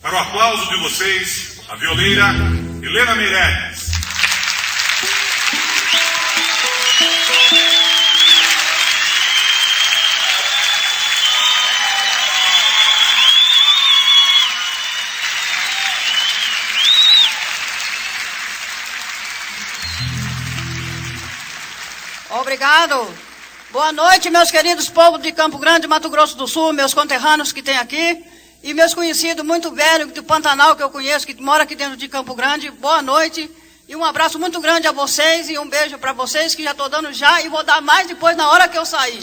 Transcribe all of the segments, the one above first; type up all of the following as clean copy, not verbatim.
Para o aplauso de vocês, a violeira Helena Meirelles. Obrigado. Boa noite, meus queridos povos de Campo Grande, Mato Grosso do Sul, meus conterrâneos que tem aqui, e meus conhecidos muito velhos do Pantanal que eu conheço, que mora aqui dentro de Campo Grande. Boa noite e um abraço muito grande a vocês e um beijo para vocês, que já estou dando já e vou dar mais depois na hora que eu sair.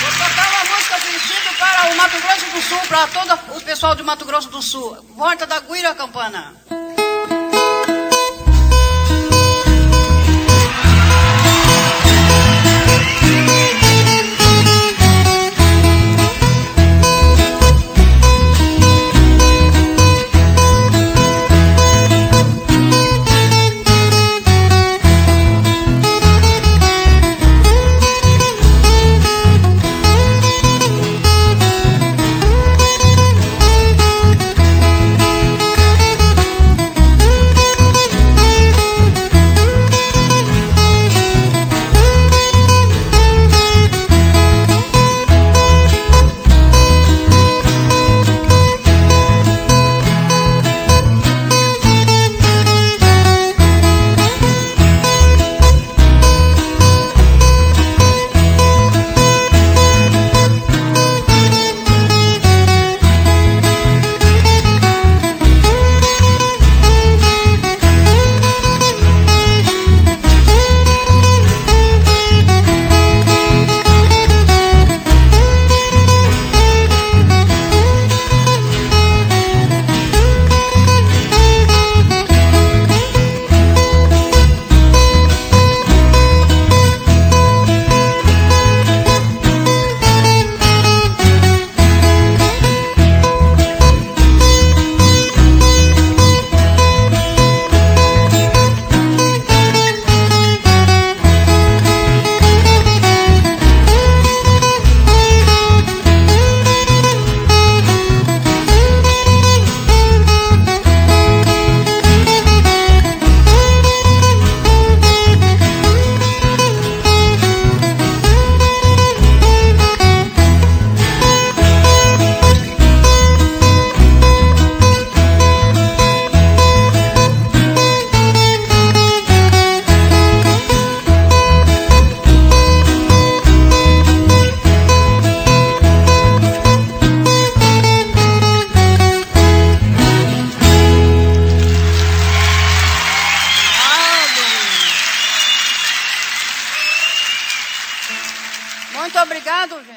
Vou tocar uma música dirigida para o Mato Grosso do Sul, para todo o pessoal de Mato Grosso do Sul. Volta da Guira Campana. Muito obrigado, gente.